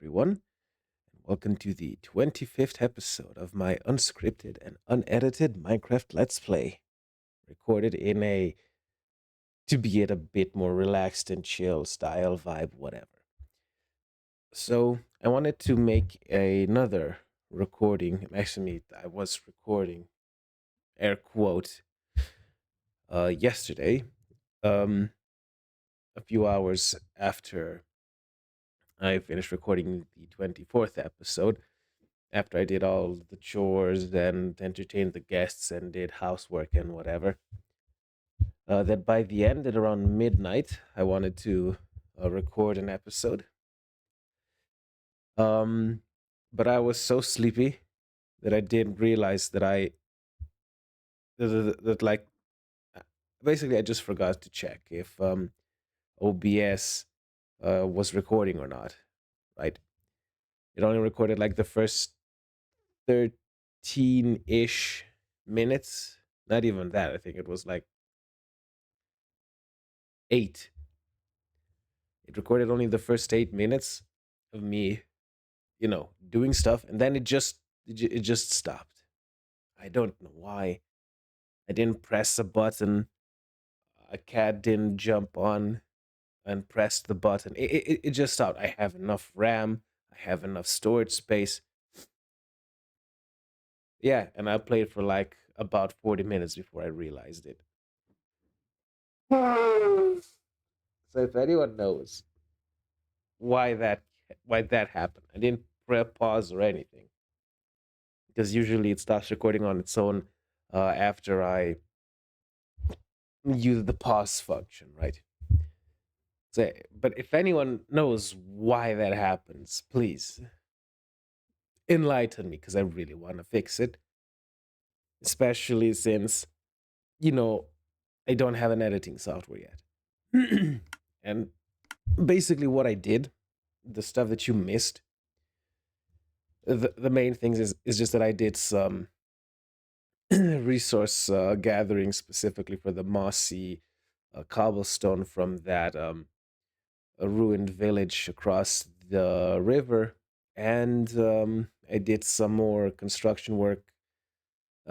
everyone. Welcome to the 25th episode of my unscripted and unedited Minecraft Let's Play, recorded in a, to be it, a bit more relaxed and chill style vibe, whatever. So, I wanted to make another recording. Actually, I was recording, air quote, yesterday, um, a few hours after I finished recording the 24th episode, after I did all the chores and entertained the guests and did housework and whatever. That by the end, at around midnight, I wanted to record an episode. Um, but I was so sleepy that I didn't realize that like uh, basically I just forgot to check if OBS was recording or not. Right? It only recorded like the first 13-ish minutes. Not even that. I think it was like 8. It recorded only the first 8 minutes of me, doing stuff, and then it just stopped. I don't know why. I didn't press a button. A cat didn't jump on and press the button. It just stopped. I have enough RAM. I have enough storage space. Yeah, and I played for like about 40 minutes before I realized it. So if anyone knows why that happened, I didn't press pause or anything, because usually it stops recording on its own after I use the pause function, right? So, but if anyone knows why that happens, please enlighten me, because I really want to fix it, especially since, you know, I don't have an editing software yet. And basically what I did, the stuff that you missed, the main things is just that I did some resource gathering specifically for the mossy cobblestone from that a ruined village across the river, and I did some more construction work,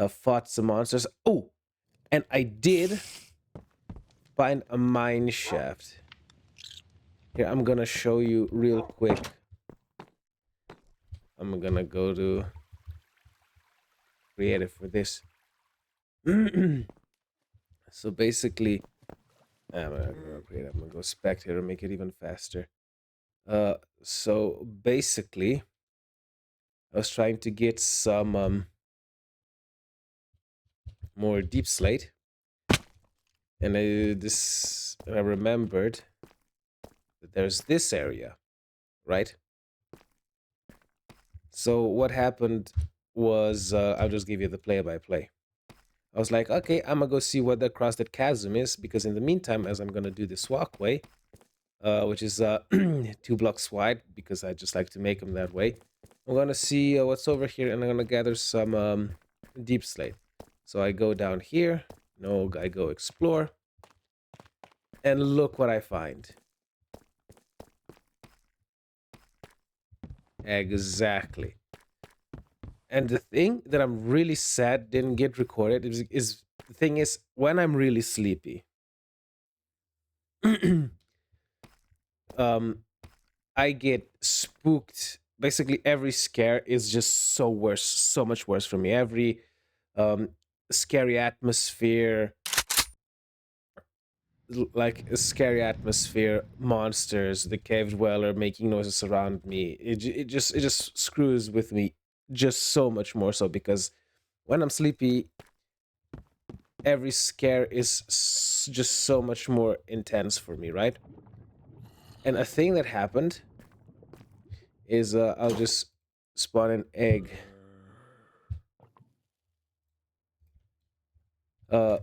fought some monsters. Oh, and I did find a mine shaft. Here, I'm gonna show you real quick. I'm gonna go to creative for this. So basically, I'm gonna go spectator, make it even faster. So basically, I was trying to get some more deep slate, and I remembered that there's this area, right? So what happened was, I'll just give you the play-by-play. I was like, okay, I'm gonna go see what the Crossed Chasm is, because in the meantime, as I'm gonna do this walkway, which is 2 blocks wide, because I just like to make them that way, I'm gonna see what's over here, and I'm gonna gather some deep slate. So I go down here, I go explore, and look what I find. Exactly. And the thing that I'm really sad didn't get recorded is the thing is, when I'm really sleepy, I get spooked. Basically, every scare is just so much worse for me. Every scary atmosphere, like a scary atmosphere, monsters, the cave dweller making noises around me. It just screws with me just so much more so, because when I'm sleepy, every scare is just so much more intense for me, right? And a thing that happened is I'll just spawn an egg.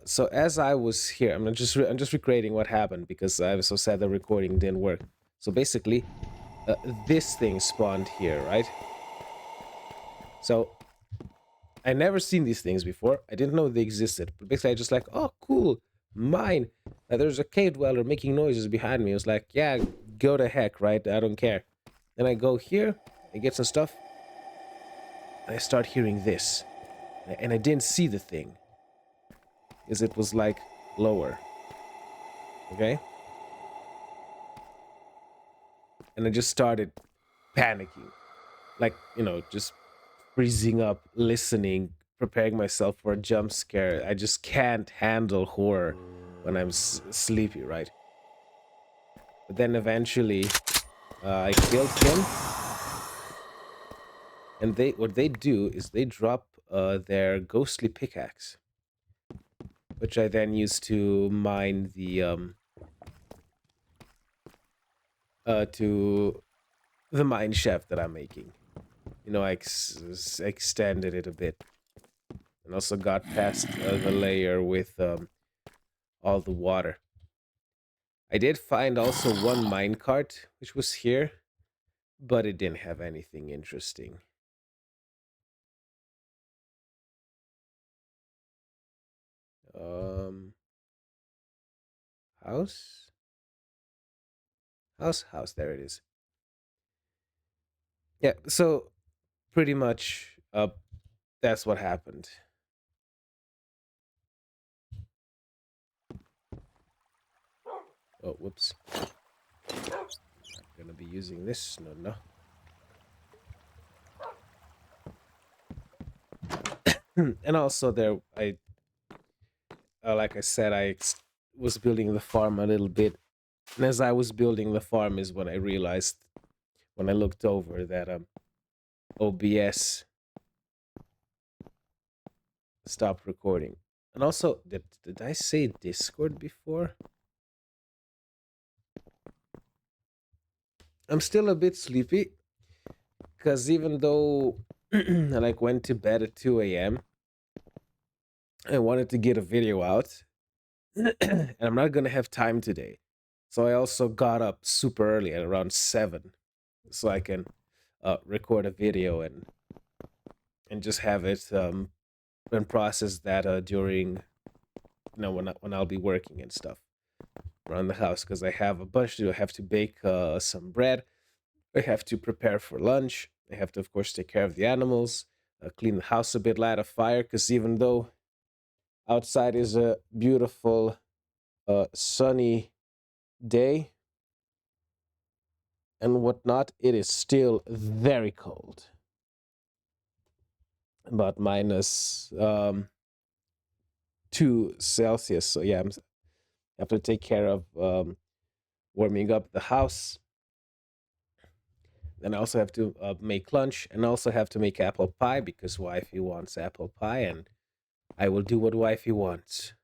So as I was here, I'm just recreating what happened, because I was so sad the recording didn't work. So basically, this thing spawned here, right? So I never seen these things before. I didn't know they existed. But basically, I just like, oh, cool, mine. There's a cave dweller making noises behind me. I was like, yeah, go to heck, right? I don't care. Then I go here, I get some stuff, and I start hearing this. And I didn't see the thing, because it was like lower. Okay? And I just started panicking. Like, just freezing up, listening, preparing myself for a jump scare. I just can't handle horror when I'm sleepy, right? But then eventually, I killed him. And what they do is they drop their ghostly pickaxe, which I then use to mine to the mine shaft that I'm making. I extended it a bit, and also got past the layer with all the water. I did find also one minecart, which was here, but it didn't have anything interesting. Um, house, house. There it is. Yeah. So pretty much, that's what happened. Oh, whoops. I'm gonna be using this. No. And also there, like I said, was building the farm a little bit. And as I was building the farm is when I realized, when I looked over, that OBS stopped recording. And also, did I say Discord before? I'm still a bit sleepy, because even though I went to bed at 2 a.m., I wanted to get a video out, and I'm not gonna have time today. So I also got up super early at around 7, so I can record a video and just have it and process that during when I'll be working and stuff around the house, because I have a bunch to do. I have to bake some bread. I have to prepare for lunch. I have to, of course, take care of the animals, clean the house a bit, light a fire, because even though outside is a beautiful sunny day and whatnot, it is still very cold. About minus 2 Celsius. So yeah, I have to take care of warming up the house. Then I also have to make lunch, and also have to make apple pie, because wifey wants apple pie, and I will do what wifey wants.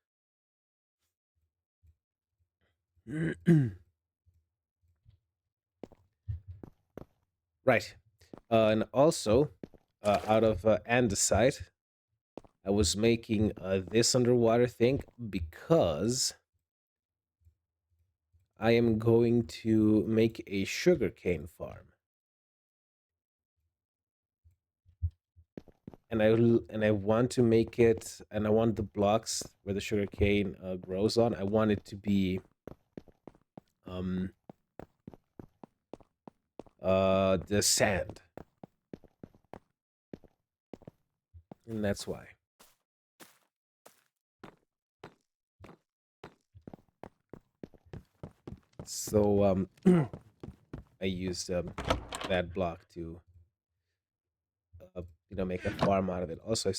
Right. And also, out of andesite, I was making this underwater thing because I am going to make a sugarcane farm. And I want to make it, and I want the blocks where the sugarcane grows on. I want it to be the sand, and that's why. So I used that block to make a farm out of it. Also, I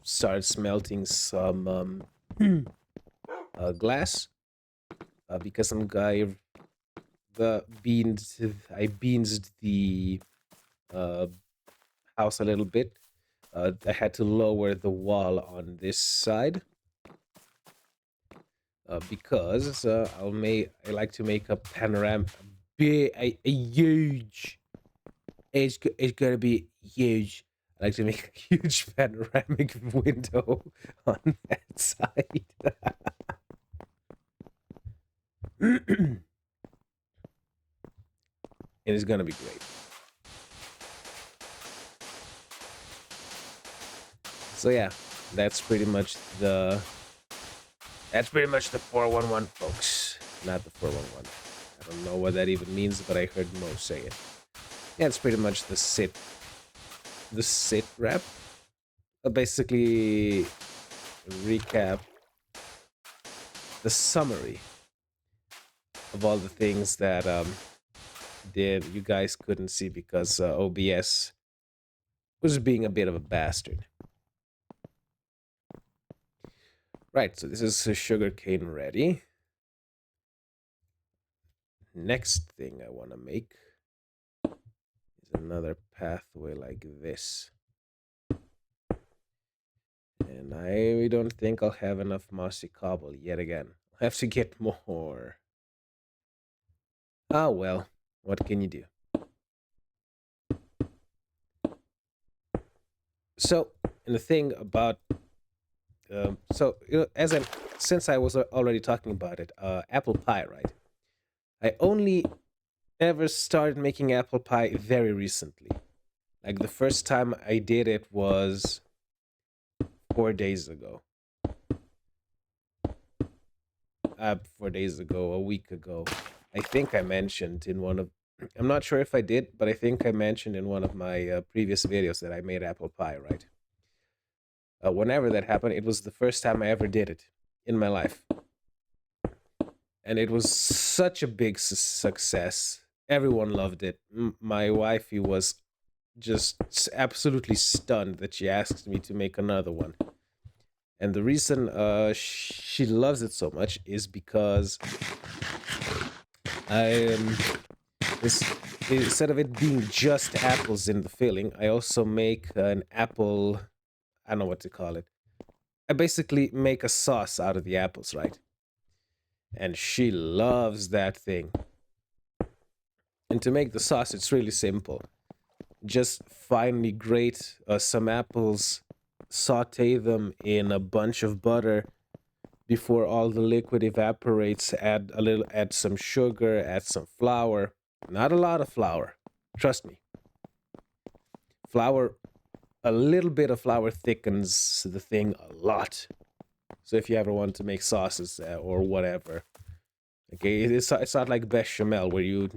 started smelting some glass, because some guy I beansed the house a little bit. I had to lower the wall on this side, because I like to make a panorama, a huge. It's gonna be huge. I like to make a huge panoramic window on that side. It is gonna be great. So yeah, that's pretty much the 411, folks. Not the 411. I don't know what that even means, but I heard Mo say it. Yeah, it's pretty much the sit rep. Basically, recap the summary of all the things that you guys couldn't see because OBS was being a bit of a bastard. Right, so this is sugarcane ready. Next thing I want to make is another pathway like this. And I don't think I'll have enough mossy cobble yet again. I'll have to get more. Ah, well, what can you do? So, and the thing about since I was already talking about it, apple pie, right? I only ever started making apple pie very recently. Like the first time I did it was 4 days ago. 4 days ago, a week ago. I think I mentioned in one of, I'm not sure if I did, but I think I mentioned in one of my previous videos that I made apple pie, right? Whenever that happened, it was the first time I ever did it in my life. And it was such a big success. Everyone loved it. My wifey was just absolutely stunned that she asked me to make another one. And the reason she loves it so much is because instead of it being just apples in the filling, I also make an apple, I don't know what to call it. I basically make a sauce out of the apples, right? And she loves that thing. And to make the sauce, it's really simple. Just finely grate some apples, saute them in a bunch of butter before all the liquid evaporates. Add some sugar, add some flour. Not a lot of flour, trust me. A little bit of flour thickens the thing a lot. So if you ever want to make sauces or whatever, okay, it's not like bechamel where you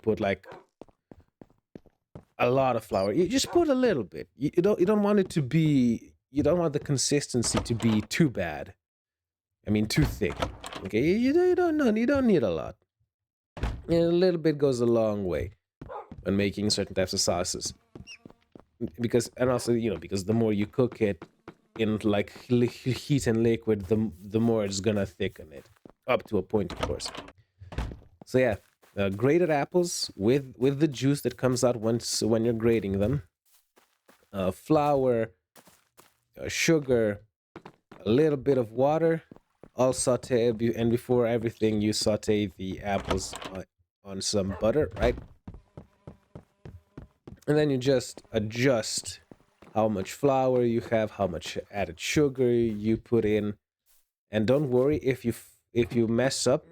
put like a lot of flour. You just put a little bit. You don't want it to be. You don't want the consistency to be too bad. I mean, too thick. Okay, you don't need a lot. And a little bit goes a long way when making certain types of sauces. Because the more you cook it in like heat and liquid, the more it's gonna thicken it up to a point, of course. So yeah. Grated apples with the juice that comes out when you're grating them. Flour, sugar, a little bit of water, all saute, and before everything you saute the apples on some butter, right? And then you just adjust how much flour you have, how much added sugar you put in, and don't worry if you mess up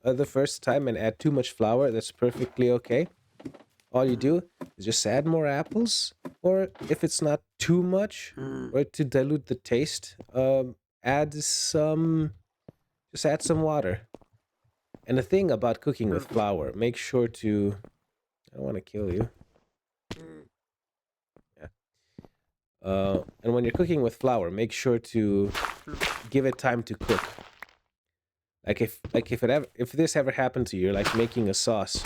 the first time and add too much flour. That's perfectly okay. All you do is just add more apples, or if it's not too much, or to dilute the taste, add some water. And the thing about cooking with flour, make sure to, I don't want to kill you. Yeah. And when you're cooking with flour, make sure to give it time to cook. Like if this ever happened to you, like making a sauce,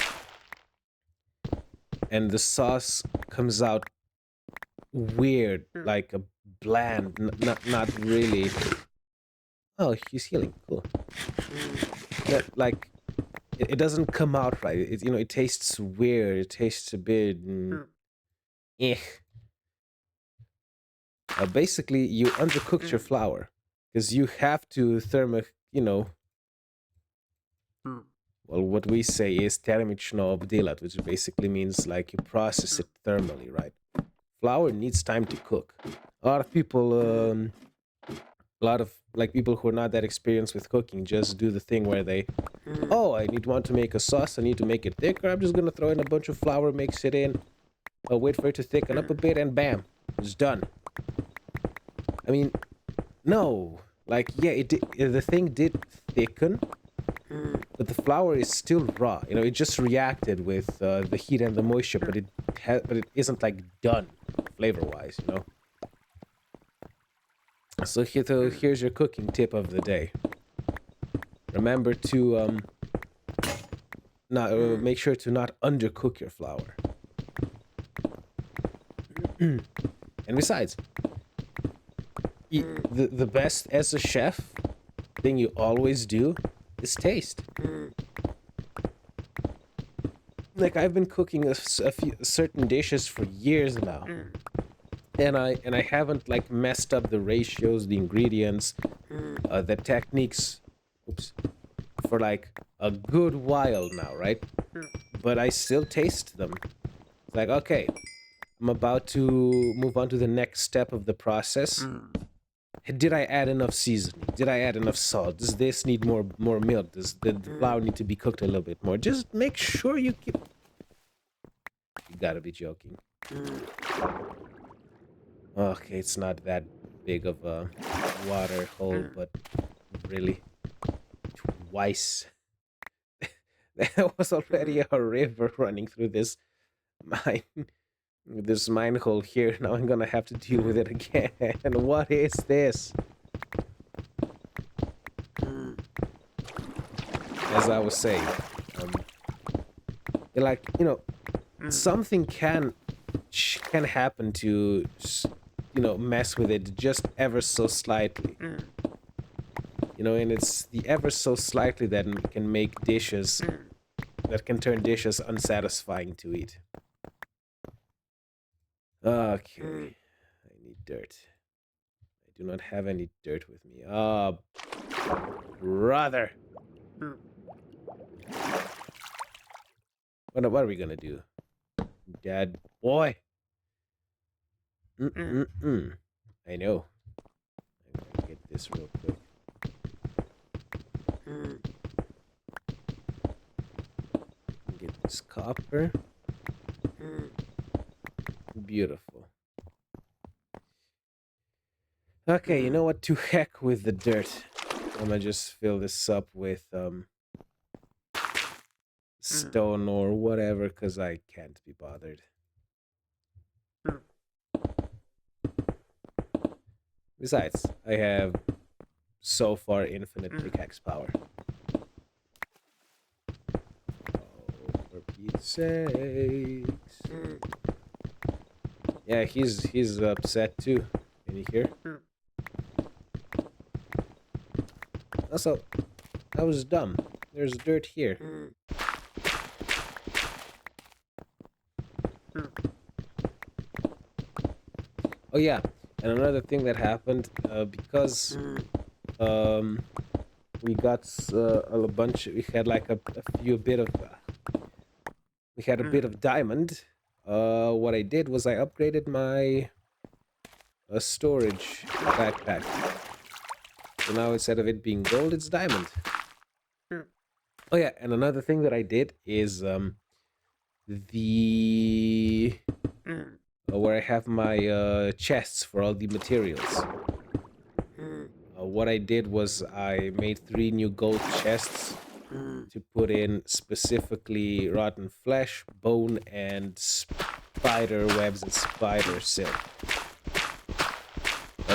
and the sauce comes out weird, like a bland, not really. Oh, he's healing. Cool. Like it doesn't come out right. It tastes weird. It tastes a bit. Basically, you undercooked your flour because you have to well, what we say is termično obdelat, which basically means like you process it thermally, right? Flour needs time to cook. A lot of people, people who are not that experienced with cooking just do the thing where they, I want to make a sauce, I need to make it thicker, I'm just gonna throw in a bunch of flour, mix it in, wait for it to thicken up a bit, and bam, it's done. I mean, no, like, yeah, the thing did thicken, but the flour is still raw. You know, it just reacted with the heat and the moisture, but it isn't like done flavor-wise. You know. So here's your cooking tip of the day. Remember to not make sure to not undercook your flour. And besides, the best as a chef thing you always do is taste. Like I've been cooking a few certain dishes for years now, and I haven't like messed up the ratios, the ingredients, the techniques. Oops, for like a good while now, right? But I still taste them. It's like, okay, I'm about to move on to the next step of the process. Did I add enough seasoning? Did I add enough salt? Does this need more milk? Does the flour need to be cooked a little bit more? Just make sure you keep... You gotta be joking. Okay, it's not that big of a water hole, but really, twice. There was already a river running through this mine. This mine hole here. Now I'm gonna have to deal with it again. And what is this? As I was saying, like, you know, something can happen to, you know, mess with it just ever so slightly. You know, and it's the ever so slightly that can make dishes, that can turn dishes unsatisfying to eat. Okay, I need dirt. I do not have any dirt with me. Oh, brother. What are we gonna do? Dad, boy. I know. I'm gonna get this real quick. Get this copper. Beautiful. Okay, you know what? To heck with the dirt. I'm gonna just fill this up with stone or whatever, because I can't be bothered. Besides, I have so far infinite pickaxe power. Oh, for Pete's sakes. Yeah, he's upset too. Can you hear? Also, that was dumb. There's dirt here. Oh yeah, and another thing that happened, because we got a bunch. We had like a bit of diamond. What I did was I upgraded my storage backpack. So now instead of it being gold, it's diamond. Oh yeah, and another thing that I did is where I have my chests for all the materials. What I did was I made 3 new gold chests to put in specifically rotten flesh, bone, and spider webs and spider silk.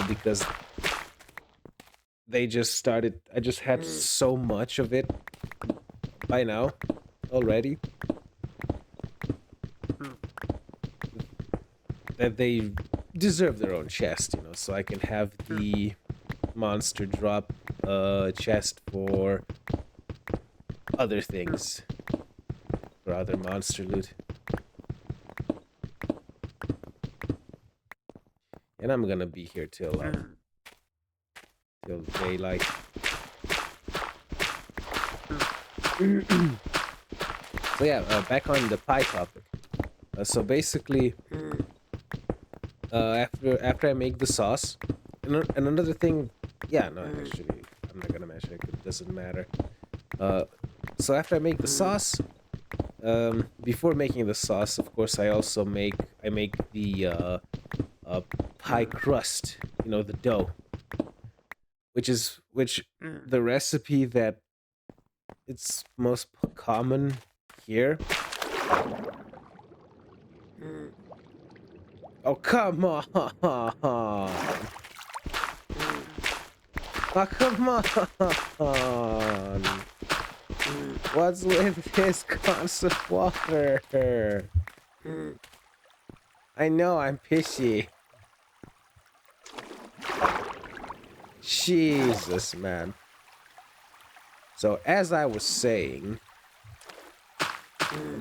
Because they just started... I just had so much of it by now already that they deserve their own chest, you know, so I can have the monster drop chest for other things, for other monster loot. And I'm gonna be here till daylight. So yeah, back on the pie topic. So basically, after I make the sauce, and another thing, yeah, no, actually, I'm not gonna mention it. It doesn't matter. So after I make the sauce, before making the sauce, of course, I make the pie crust. You know, the dough, which the recipe that it's most common here. Oh, come on. Oh, come on. What's with this constant water? I know I'm fishy. Jesus, man. So, as I was saying,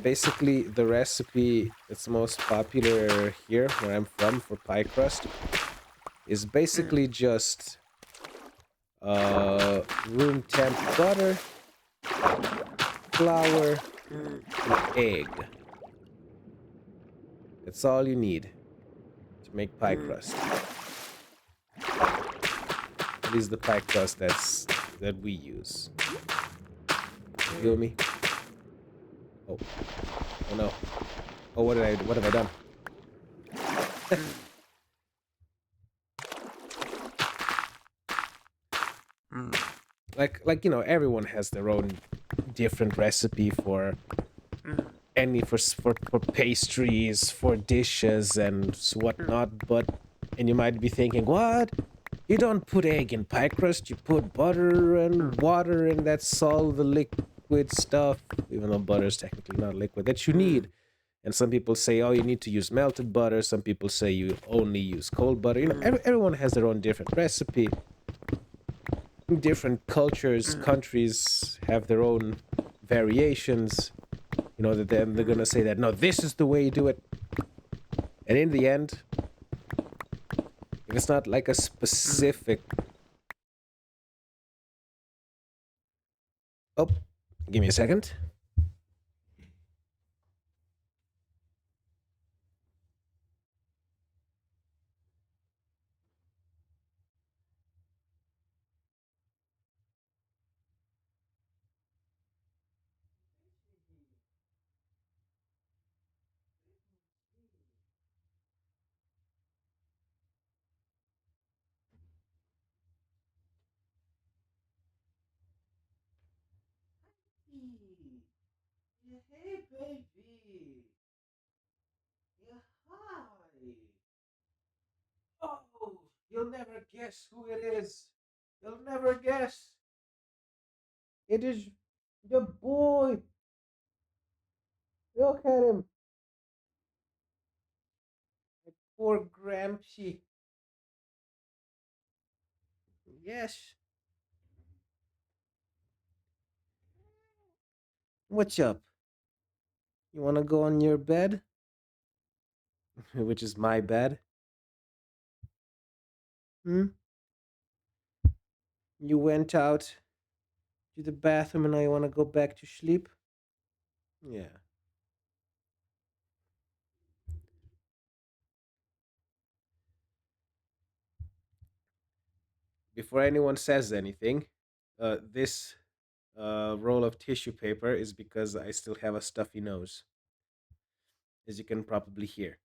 basically the recipe that's most popular here, where I'm from, for pie crust, is basically just room temp butter, flour, and egg. That's all you need to make pie crust. At least the pie crust that we use. You feel me? Oh, oh no. Oh, what have I done? Like everyone has their own different recipe for any for pastries, for dishes and whatnot. And you might be thinking, what? You don't put egg in pie crust. You put butter and water, and that's all the liquid stuff. Even though butter is technically not liquid that you need. And some people say, oh, you need to use melted butter. Some people say you only use cold butter. Everyone has their own different recipe. Different cultures, countries have their own variations. That they're gonna say that no, this is the way you do it. And in the end, if it's not like a specific. Oh, give me a second. Yeah, hey, baby. Yeah, hi. Oh, you'll never guess who it is. You'll never guess. It is the boy. Look at him. Poor Grampy. Yes. What's up? You want to go on your bed? Which is my bed. Hmm? You went out to the bathroom and now you want to go back to sleep? Yeah. Before anyone says anything, this roll of tissue paper is because I still have a stuffy nose, as you can probably hear.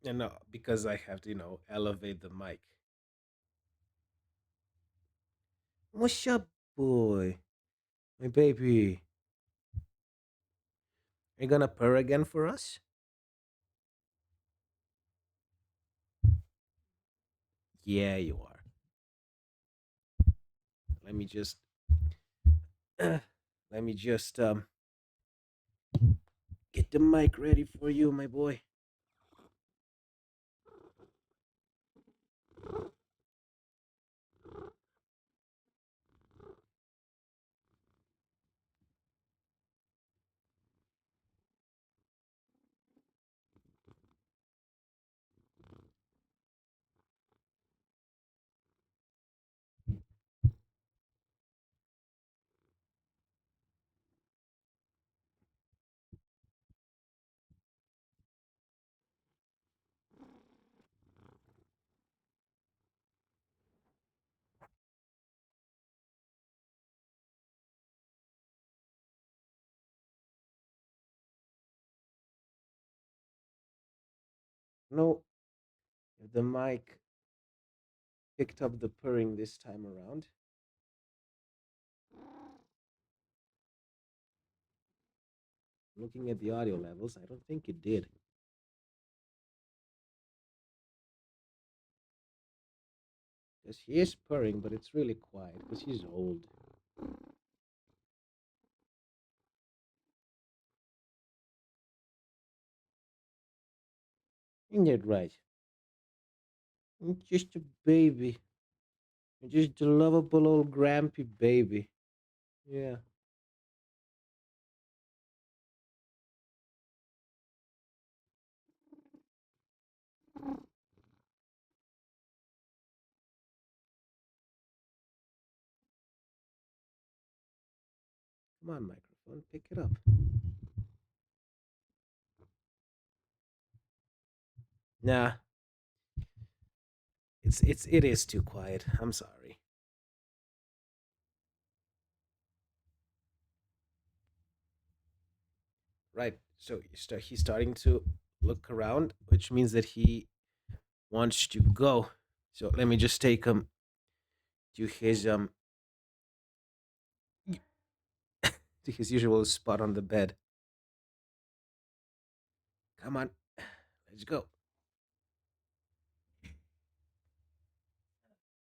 And because I have to, elevate the mic. What's up, boy? My baby. Are you gonna purr again for us? Yeah, you are. Let me just let me just get the mic ready for you, my boy. No, the mic picked up the purring this time around. Looking at the audio levels, I don't think it did. Because he is purring, but it's really quiet because he's old. Isn't that right? I'm just a baby. I'm just a lovable old grampy baby. Yeah. Come on, microphone, pick it up. Nah. It is too quiet. I'm sorry. Right. So he's starting to look around, which means that he wants to go. So let me just take him to his to his usual spot on the bed. Come on, let's go.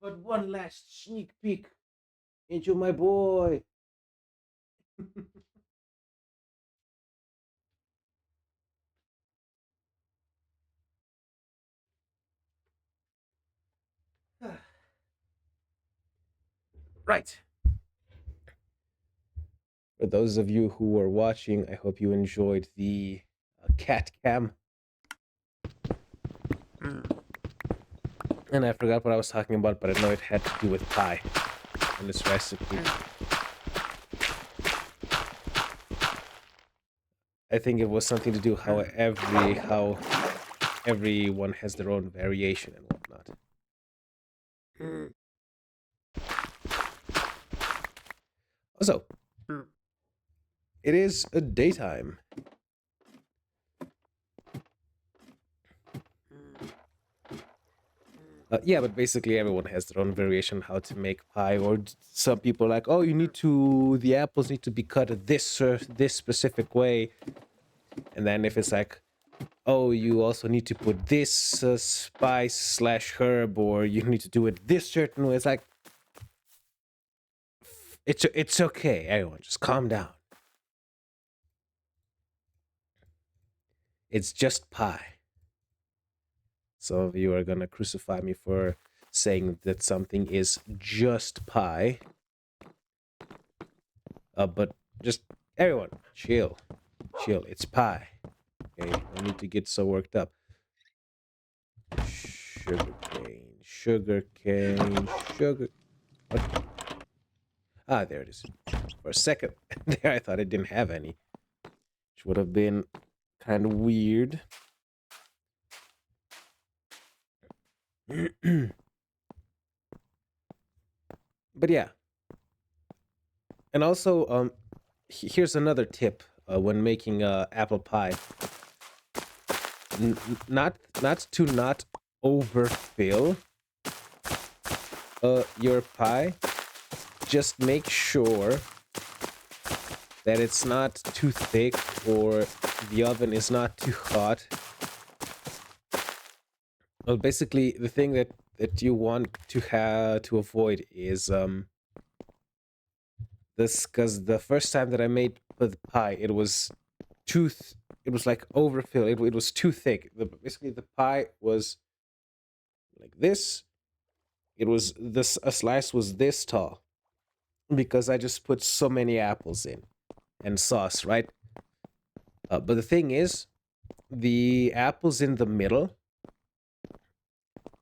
But one last sneak peek into my boy. Right. For those of you who are watching, I hope you enjoyed the cat cam. And I forgot what I was talking about, but I know it had to do with pie and this recipe. I think it was something to do how everyone has their own variation and whatnot. Also, it is a daytime. Yeah, but basically everyone has their own variation how to make pie. Or some people are like, oh, the apples need to be cut this specific way. And then if it's like, oh, you also need to put this spice slash herb, or you need to do it this certain way. It's like, it's okay, everyone, just calm down. It's just pie. Some of you are gonna crucify me for saying that something is just pie. But just everyone, chill. It's pie. Okay, no need to get so worked up. Sugar cane. What? Ah, there it is. For a second there, I thought it didn't have any, which would have been kind of weird. But yeah. And also, here's another tip when making apple pie. Not to not overfill your pie. Just make sure that it's not too thick or the oven is not too hot. Well, basically, the thing that you want to avoid is this, because the first time that I made the pie, it was it was like overfill. It was too thick. Basically, the pie was like this. It was this a slice was this tall because I just put so many apples in and sauce, right? But the thing is, the apples in the middle,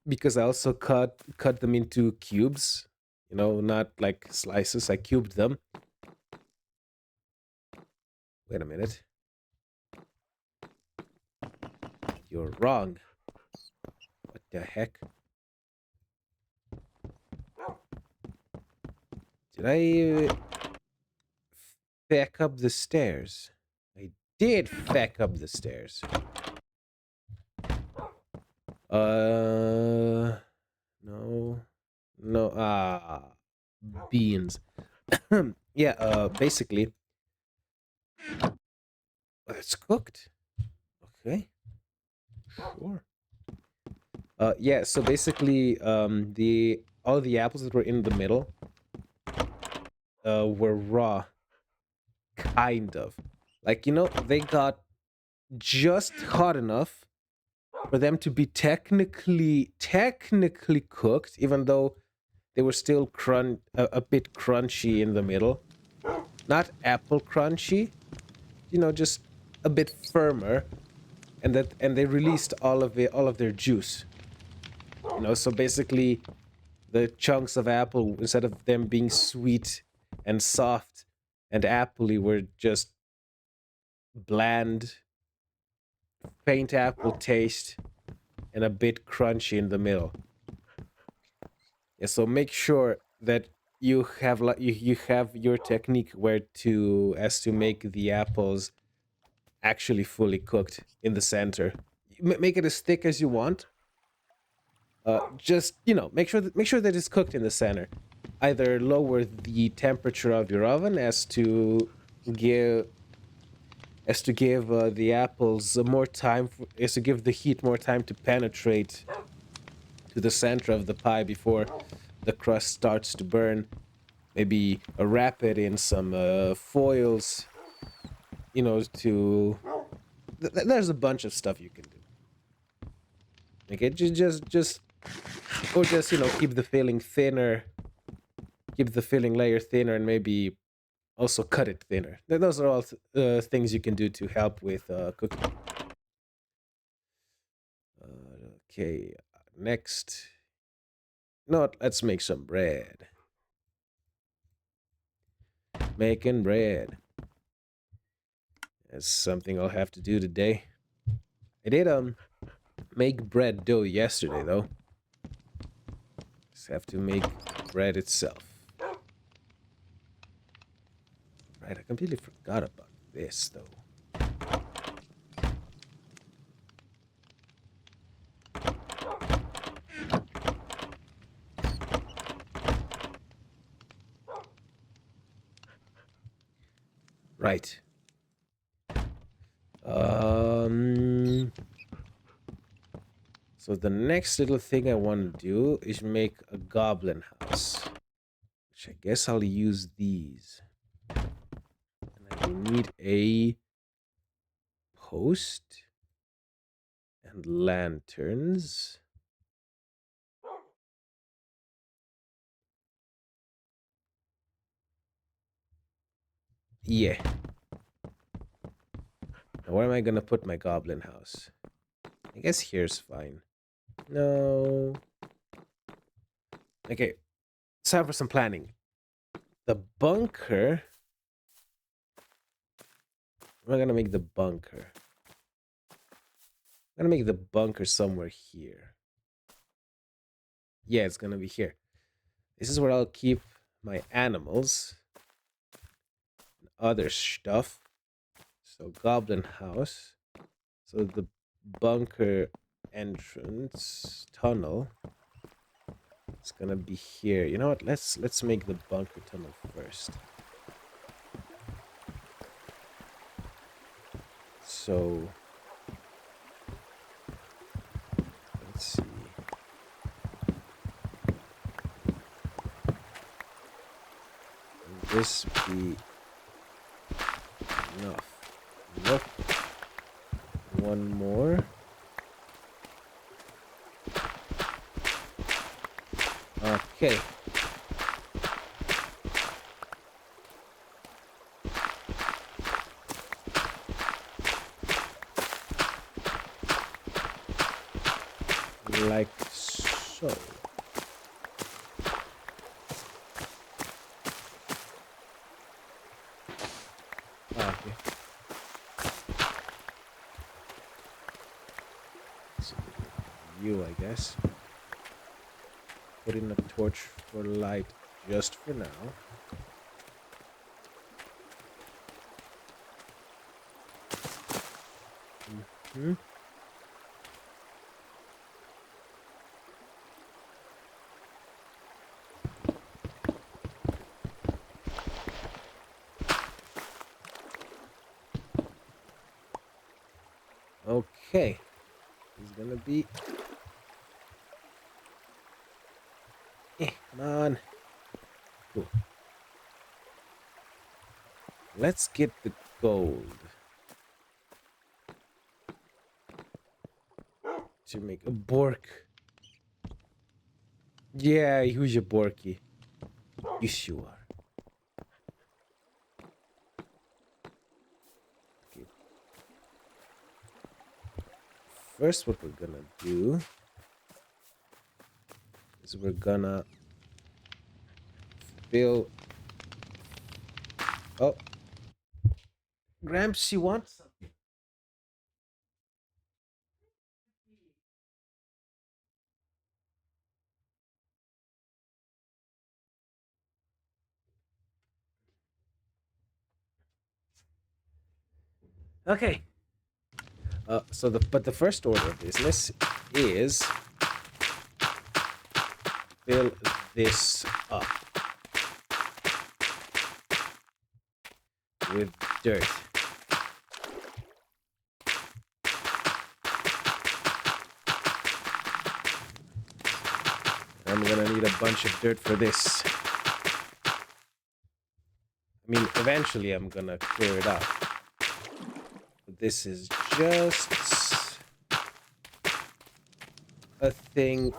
because I also cut them into cubes, not like slices. I cubed them. Wait a minute. You're wrong. What the heck? Did I back up the stairs? I did back up the stairs. No, beans. Yeah, basically, it's cooked. Okay, sure. Yeah, so basically, the all the apples that were in the middle, were raw, kind of. Like, they got just hot enough for them to be technically cooked, even though they were still a bit crunchy in the middle. Not apple crunchy, just a bit firmer, and they released all of their juice. So basically the chunks of apple, instead of them being sweet and soft and appley, were just bland, faint apple taste and a bit crunchy in the middle. Yeah, so make sure that you have you have your technique where to as to make the apples actually fully cooked in the center. Make it as thick as you want. Just make sure that it's cooked in the center. Either lower the temperature of your oven give the apples more time as to give the heat more time to penetrate to the center of the pie before the crust starts to burn. Maybe wrap it in some foils. There's a bunch of stuff you can do. Okay, just keep the filling thinner, keep the filling layer thinner, and maybe also cut it thinner. Those are all things you can do to help with cooking. Okay, next. No, let's make some bread. Making bread. That's something I'll have to do today. I did make bread dough yesterday though. Just have to make bread itself. Right, I completely forgot about this though. Right. So the next little thing I want to do is make a goblin house. Which I guess I'll use these. And I will need a post and lanterns. Yeah. Now where am I gonna put my goblin house? I guess here's fine. No. Okay. It's time for some planning. The bunker. Where am I gonna make the bunker? I'm gonna make the bunker somewhere here. Yeah, it's gonna be here. This is where I'll keep my animals and other stuff. So goblin house. So the bunker entrance tunnel. It's gonna be here. You know what? Let's make the bunker tunnel first. So let's see. Will this be enough? Nope. One more. Okay. Like so. Okay. So you, I guess. Put in a torch for light just for now. Mm-hmm. Okay. It's gonna be... come on. Cool. Let's get the gold. To make a Bork. Yeah, who's your Borky? Yes, you are. Okay. First, what we're gonna do is we're gonna fill... Oh. Gramps, you want something? Okay. But the first order of business is fill this up with dirt. I'm gonna need a bunch of dirt for this. I mean, eventually I'm gonna clear it out. But this is just a thing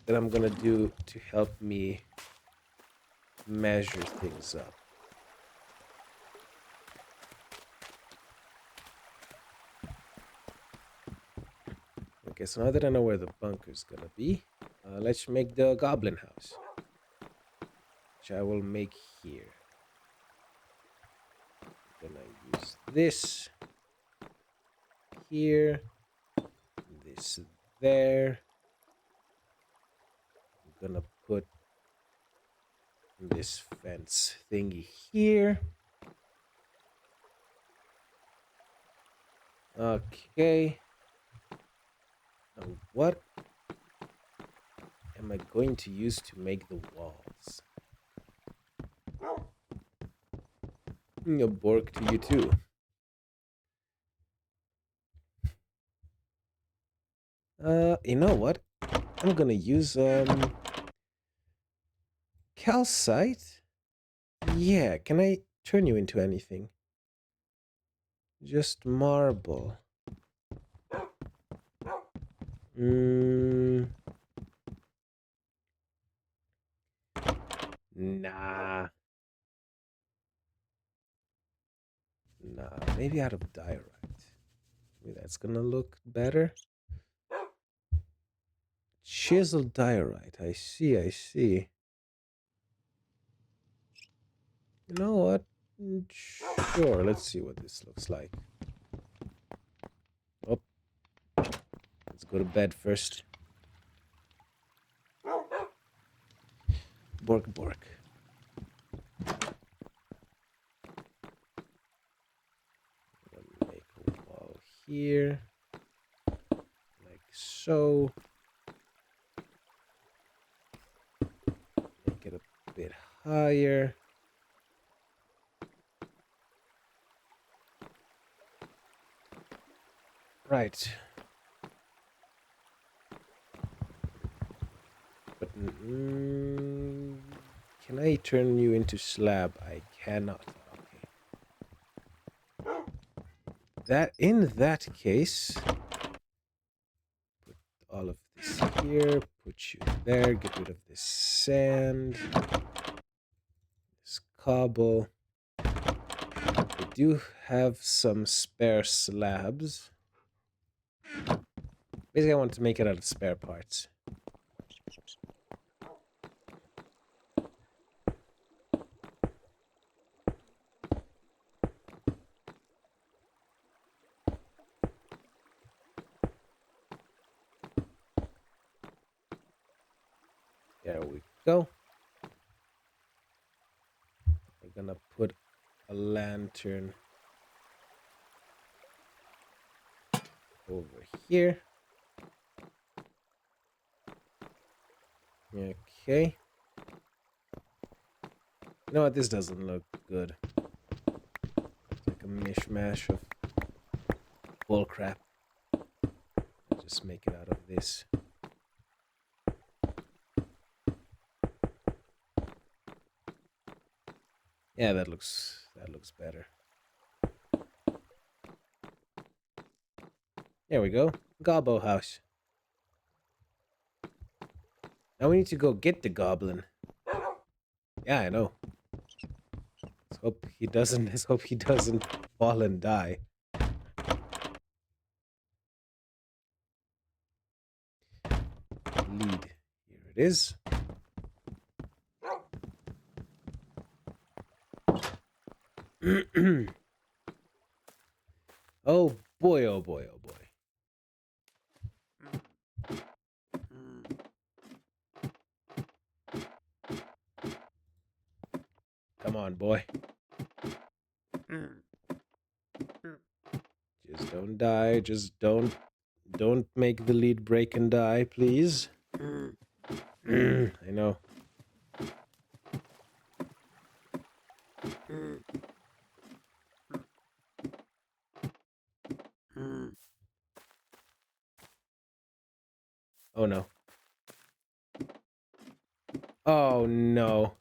that I'm gonna do to help me measure things up. Okay, so now that I know where the bunker's gonna be, let's make the goblin house, which I will make here. I'm gonna use this here, this there. I'm gonna put this fence thingy here. Okay. Now what am I going to use to make the walls? A Bork to you too. You know what? I'm gonna use calcite. Yeah, can I turn you into anything? Just marble. Nah. Nah, maybe out of diorite. Maybe that's gonna look better. Chiseled diorite. I see, I see. You know what? Sure, let's see what this looks like. Oh. Let's go to bed first. Bork, bork. Make a wall here. Like so. Make it a bit higher. Right. But can I turn you into slab? I cannot. Okay. In that case, put all of this here, put you there, get rid of this sand, this cobble. I do have some spare slabs. Basically, I want to make it out of spare parts. There we go. We're gonna put a lantern over here. Okay. You know what? This doesn't look good. It's like a mishmash of bull crap. just make it out of this. Yeah, that looks better. There we go. Gobo house. Now we need to go get the goblin. Yeah, I know. Let's hope he doesn't. Let's hope he doesn't fall and die. Lead. Here it is. Oh boy! Oh boy! Oh boy! Come on, boy. Just don't die. Just don't make the lead break and die, please. I know. Oh no. Oh no.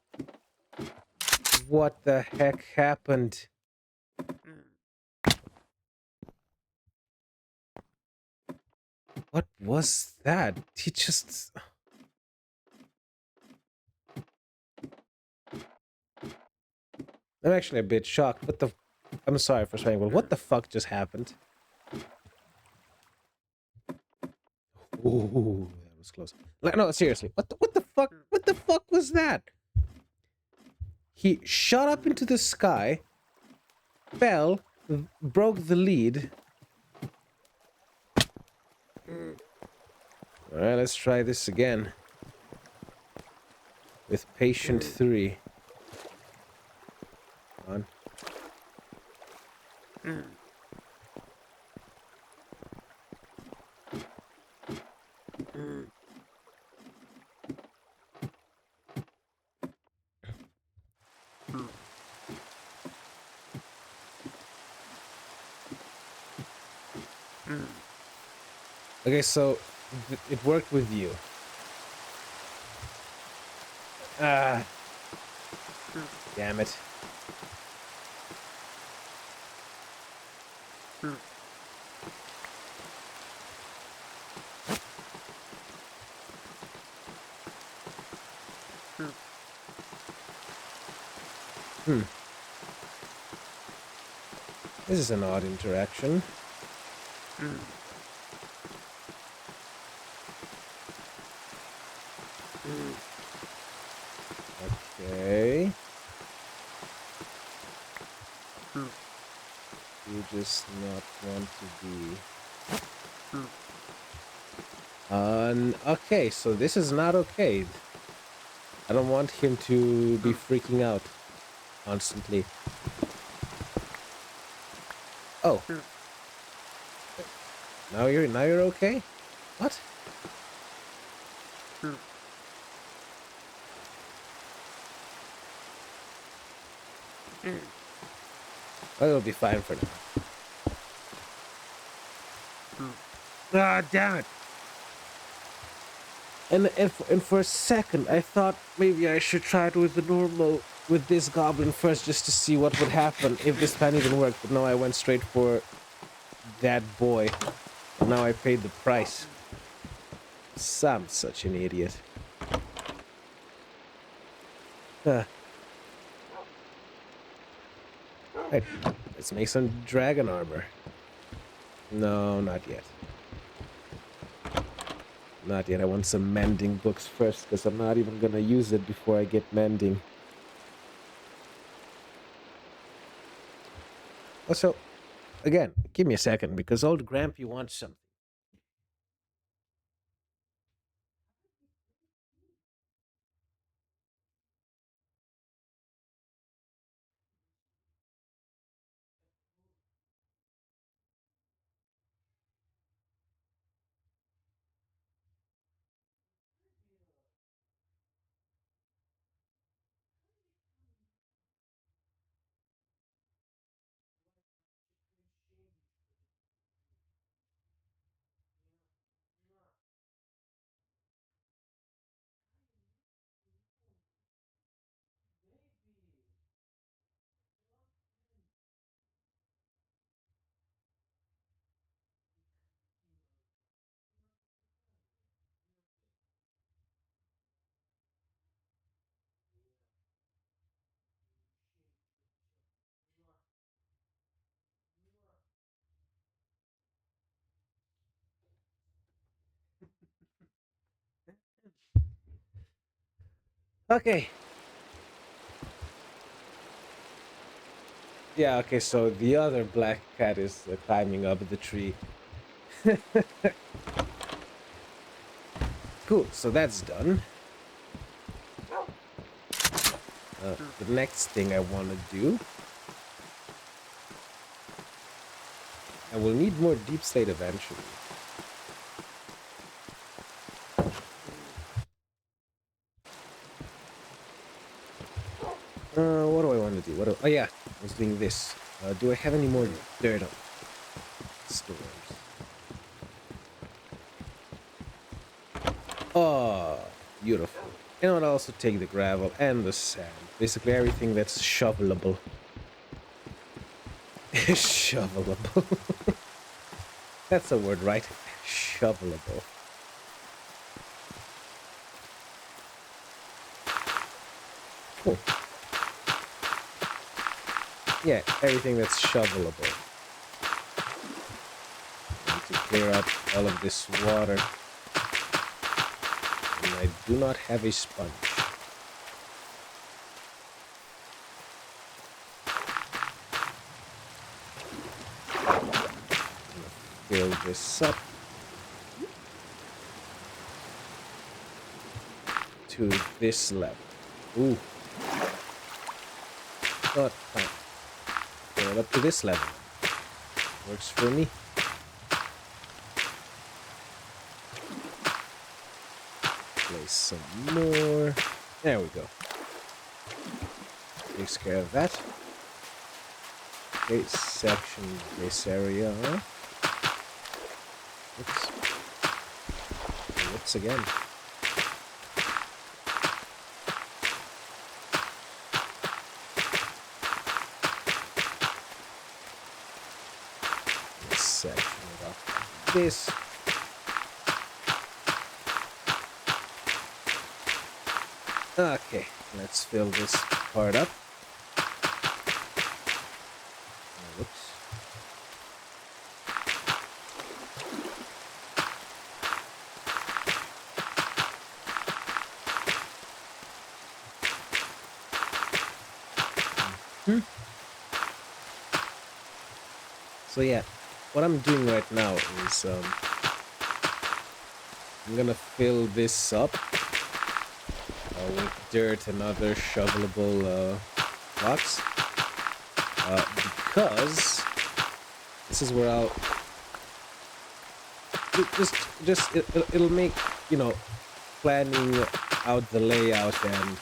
What the heck happened? What was that? He just... I'm actually a bit shocked. What the... I'm sorry for swearing, but what the fuck just happened? Ooh, that was close. Like, no, seriously. What the fuck? What the fuck was that? He shot up into the sky, fell, broke the lead. Alright, let's try this again. With patient 3. Come on. Okay, so it worked with you. Ah, damn it. Hmm. This is an odd interaction. Okay. You just not want to be... okay, so this is not okay. I don't want him to be freaking out constantly. Oh. Now you're okay? What? Well, it'll be fine for now. Ah, damn it. And for a second, I thought maybe I should try it with the normal, with this goblin first, just to see what would happen if this plan even worked. But no, I went straight for that boy. And now I paid the price. I'm such an idiot. Right, let's make some dragon armor. No, not yet. Not yet. I want some mending books first, because I'm not even gonna use it before I get mending. Also, again, give me a second, because old Grampy wants something. Okay. Yeah, okay, so the other black cat is climbing up the tree. Cool, so that's done. The next thing I want to do, I will need more deep slate eventually. What do I want to do? Oh yeah, I was doing this. Do I have any more dirt on stores? Oh, beautiful. And I'll also take the gravel and the sand. Basically everything that's shovelable. Shovelable. That's a word, right? Shovelable. Cool. Yeah, everything that's shovelable. I need to clear up all of this water. And I do not have a sponge. Fill this up to this level. Ooh. Not fine. Fill it up to this level. Works for me. Place some more. There we go. Takes care of that. Okay, section this area. Oops. Whoops again. Let's section it off like this. Okay, let's fill this part up. Whoops. So yeah, what I'm doing right now is I'm gonna fill this up with dirt and other shovelable blocks because this is where I'll it'll make, you know, planning out the layout and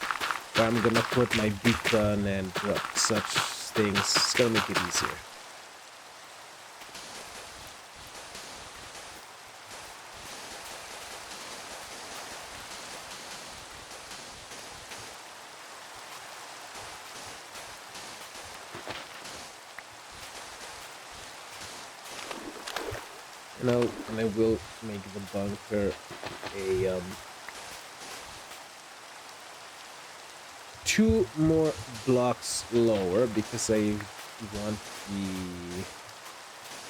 where I'm gonna put my beacon and such things. It's gonna make it easier. And I will make the bunker a 2 more blocks lower because I want the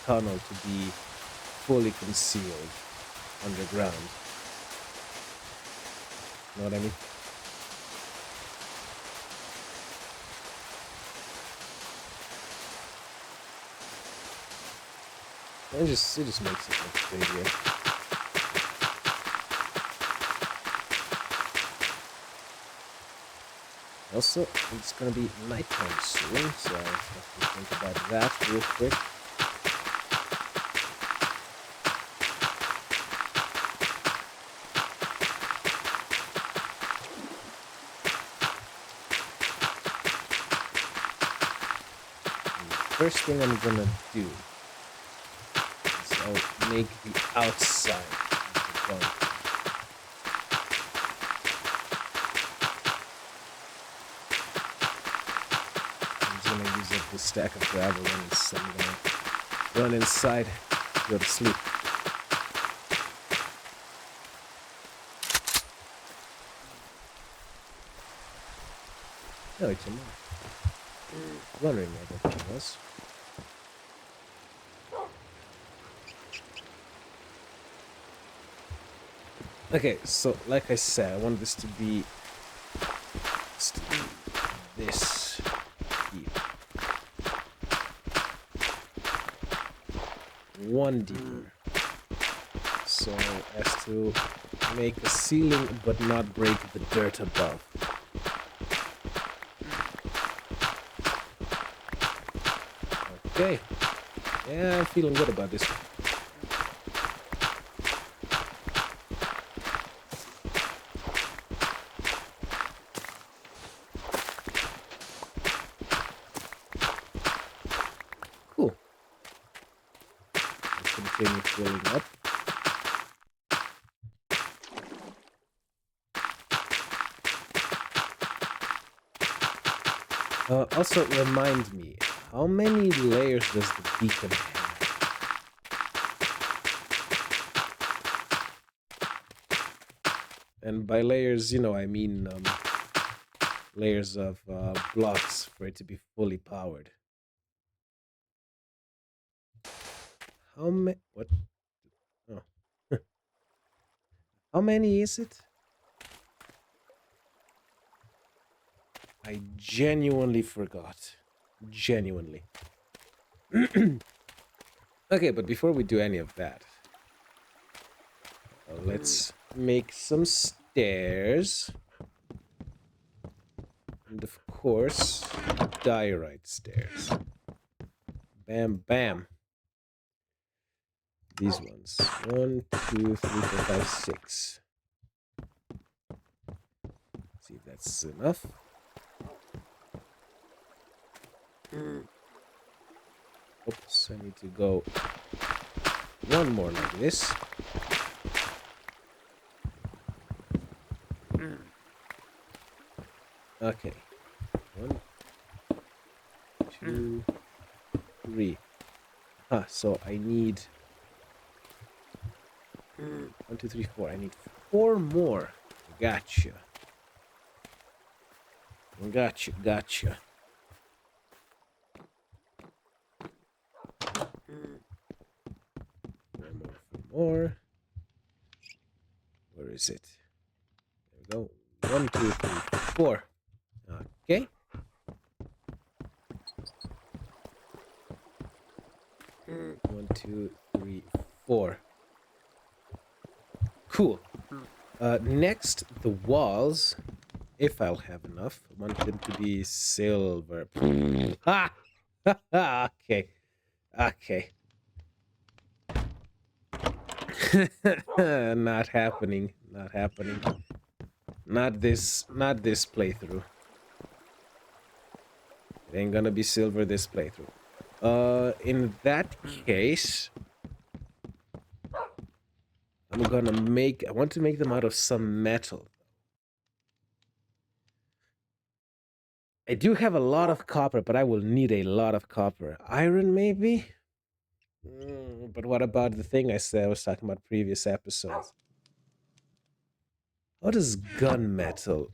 tunnel to be fully concealed underground. Know what I mean? It just makes it look prettier. Also, it's gonna be nighttime soon, so I have to think about that real quick. And the first thing I'm gonna do is I'll make the outside of the bunker. The stack of gravel and so I'm gonna run inside, go to sleep. No, it's a man. Wondering where that thing was. Okay, so like I said, I want this to be this deep. One deeper. So as to make a ceiling but not break the dirt above. Okay. Yeah, I'm feeling good about this one. Cool. Let's continue filling up. Also, remind me, how many layers does the beacon have? And by layers, you know, I mean layers of blocks for it to be fully powered. How many? What? Oh. How many is it? I genuinely forgot. Genuinely. Okay, but before we do any of that, let's make some stairs. And of course, diorite stairs. Bam, bam. These ones. 1, 2, 3, 4, 5, 6. See if that's enough. Oops, I need to go one more like this. Okay. 1, 2, 3. So I need 1, 2, 3, 4. I need 4 more. Gotcha. Gotcha. Four more. Where is it? There we go. 1, 2, 3, 4. Okay. One, 2, 3, 4. Cool. Next, the walls, if I'll have enough, I want them to be silver. Ha! Okay. Not happening. Not this playthrough. It ain't gonna be silver this playthrough. In that case, I want to make them out of some metal. I do have a lot of copper, but I will need a lot of copper. Iron, maybe? But what about the thing I said I was talking about previous episodes? How do gunmetal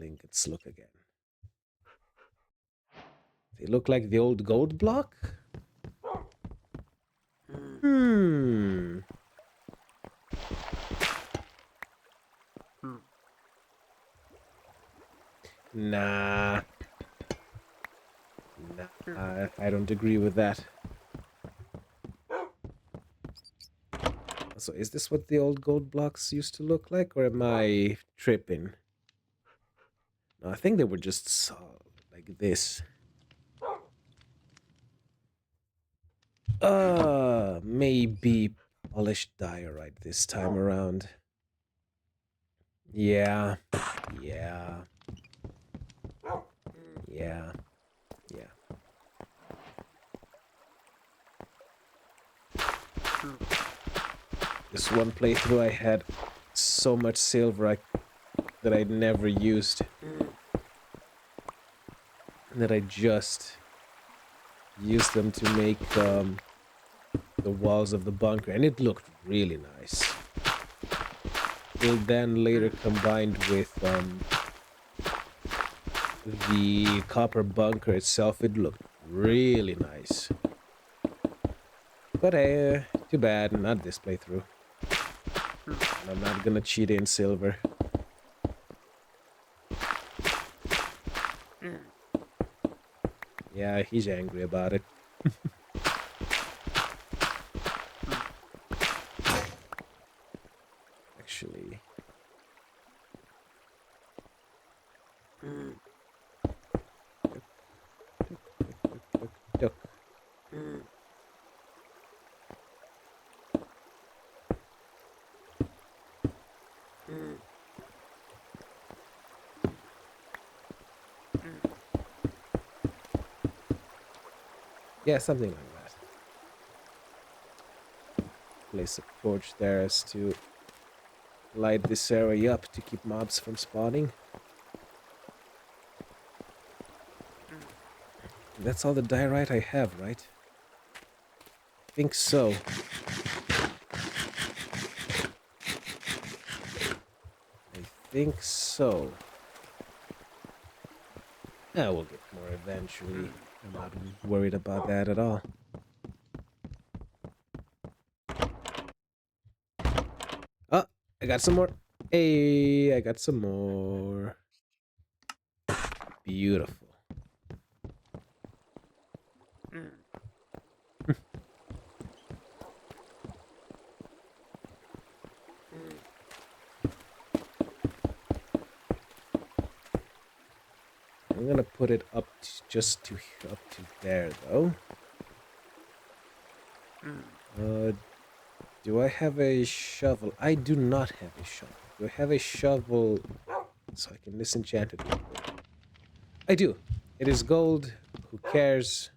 ingots look again? They look like the old gold block? Nah, I don't agree with that. So is this what the old gold blocks used to look like, or am I tripping? No, I think they were just like this. Maybe polished diorite this time around. Yeah. This one playthrough I had so much silver that I never used. That I just used them to make the walls of the bunker, and it looked really nice. It then later combined with the copper bunker itself, it looked really nice. But too bad, not this playthrough. I'm not gonna cheat in silver. Yeah, he's angry about it. Actually. Duck. Yeah, something like that. Place a torch there as to light this area up to keep mobs from spawning. That's all the diorite I have, right? I think so. I think so. Yeah, we'll get more eventually. I'm not worried about that at all. Oh, I got some more. Hey, I got some more. Beautiful. I'm gonna put it up just to up to there though. Do I have a shovel? I do not have a shovel. Do I have a shovel so I can disenchant it? I do. It is gold. Who cares?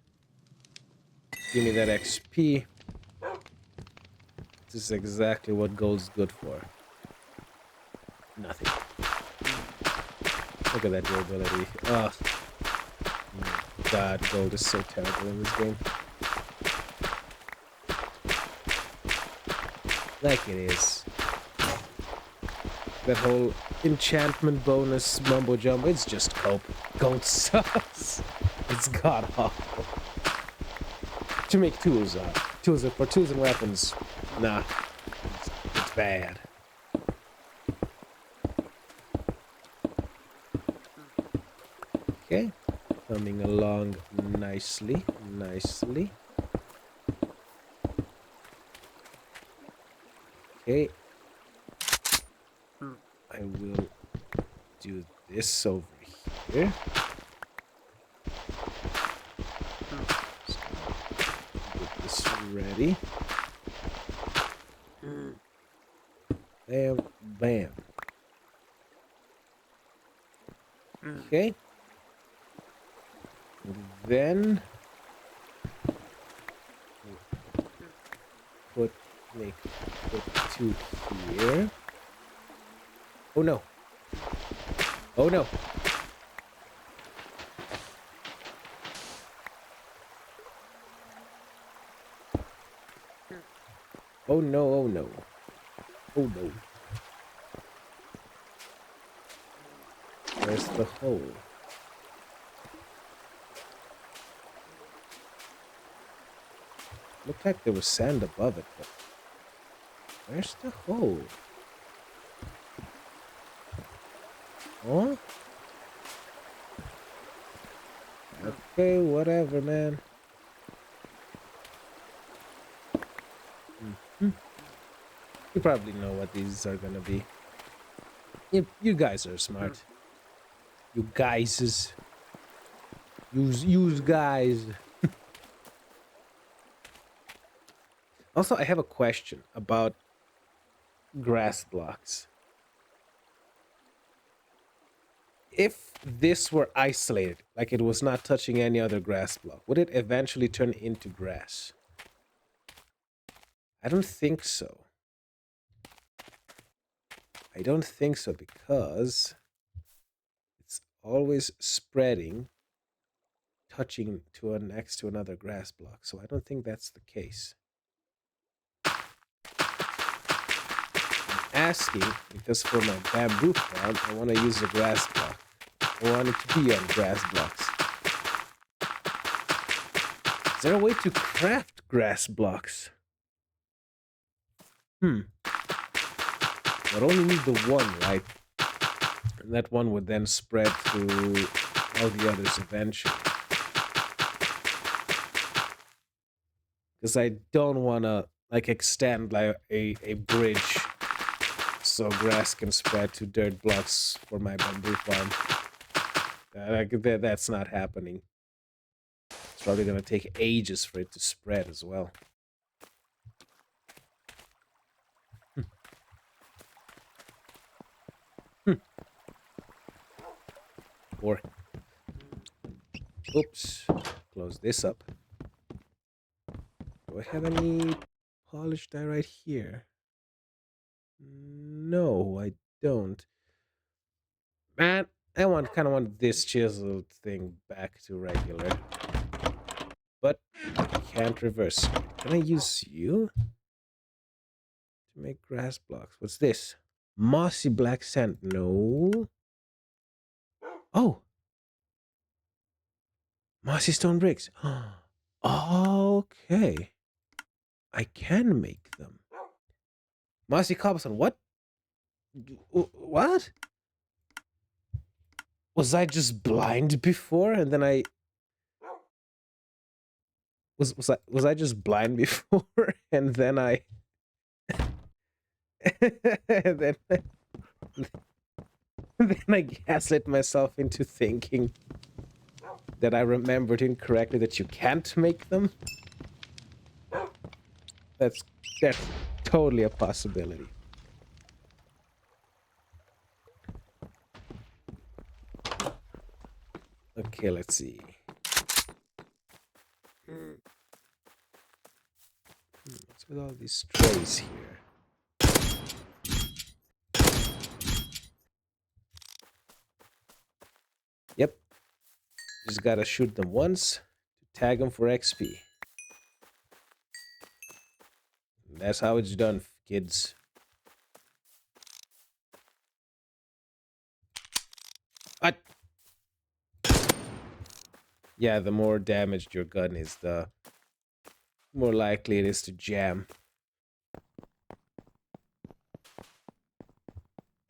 Give me that XP. This is exactly what gold's good for. Nothing. Look at that durability. Oh, God, gold is so terrible in this game. Like it is. That whole enchantment bonus mumbo jumbo, it's just cope. Gold sucks. It's god awful. To make tools, for tools and weapons, nah, it's bad. Okay, coming along nicely. Okay, I will do this over here. Get this ready. Bam, bam. Okay. And then put two here. Oh no. Oh no. Oh no, oh no. Oh no. Where's the hole? Looked like there was sand above it, but where's the hole? Huh? Okay, whatever, man. You probably know what these are gonna be. You guys are smart. You guys. Use guys. Also, I have a question about grass blocks. If this were isolated, like it was not touching any other grass block, would it eventually turn into grass? I don't think so. I don't think so because it's always spreading, touching to next to another grass block. So I don't think that's the case. Asking because for my bamboo farm, I want to use a grass block. I want it to be on grass blocks. Is there a way to craft grass blocks? But only need the one, right? And that one would then spread through all the others eventually. Because I don't want to like extend like a bridge so grass can spread to dirt blocks for my bamboo farm. That's not happening. It's probably going to take ages for it to spread as well. Or, oops, close this up. Do I have any polished diorite here? No, I don't. Man, I kind of want this chiseled thing back to regular. But I can't reverse it. Can I use you to make grass blocks? What's this? Mossy black sand. No. Oh, mossy stone bricks. Okay. I can make them. Mossy cobblestone. What? What? Was I just blind before and then I was I just blind before and then I and then I gaslit myself into thinking that I remembered incorrectly that you can't make them? That's totally a possibility. Okay, let's see. What's with all these trays here? Yep. Just gotta shoot them once to tag them for XP. That's how it's done, kids. What? Yeah, the more damaged your gun is, the more likely it is to jam.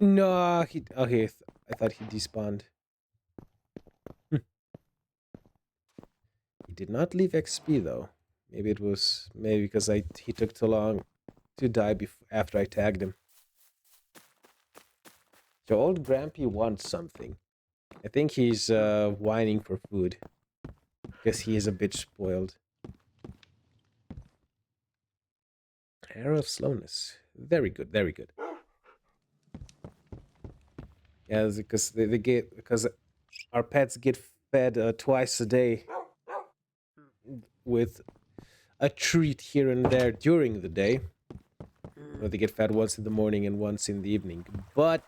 No, okay, I thought he despawned. He did not leave XP though. Maybe because he took too long to die after I tagged him. So old Grampy wants something. I think he's whining for food. Because he is a bit spoiled. Arrow of slowness. Very good, very good. Yeah, because because our pets get fed twice a day with a treat here and there during the day. Or they get fed once in the morning and once in the evening. But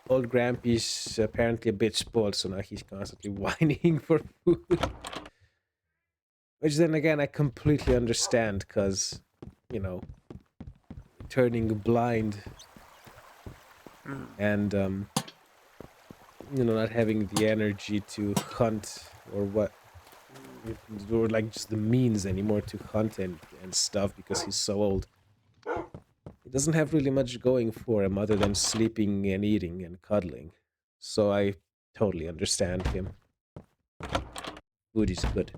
old Grampy's apparently a bit spoiled, so now he's constantly whining for food. Which then again, I completely understand, because, you know, turning blind and, you know, not having the energy to hunt or like just the means anymore to hunt and stuff because he's so old. He doesn't have really much going for him other than sleeping and eating and cuddling. So I totally understand him. Food is good.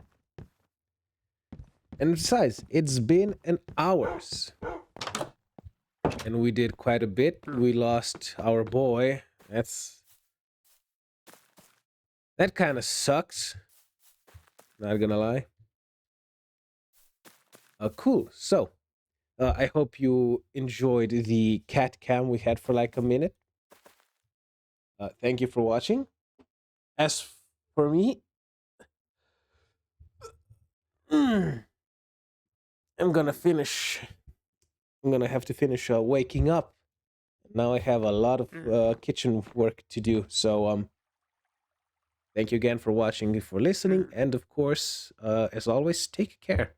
And besides, it's been an hours. And we did quite a bit. We lost our boy. That kind of sucks. Not gonna lie. Cool. So, I hope you enjoyed the cat cam we had for like a minute. Thank you for watching. As for me, I'm gonna have to finish waking up. Now I have a lot of kitchen work to do. So, thank you again for watching, for listening, and of course, as always, take care.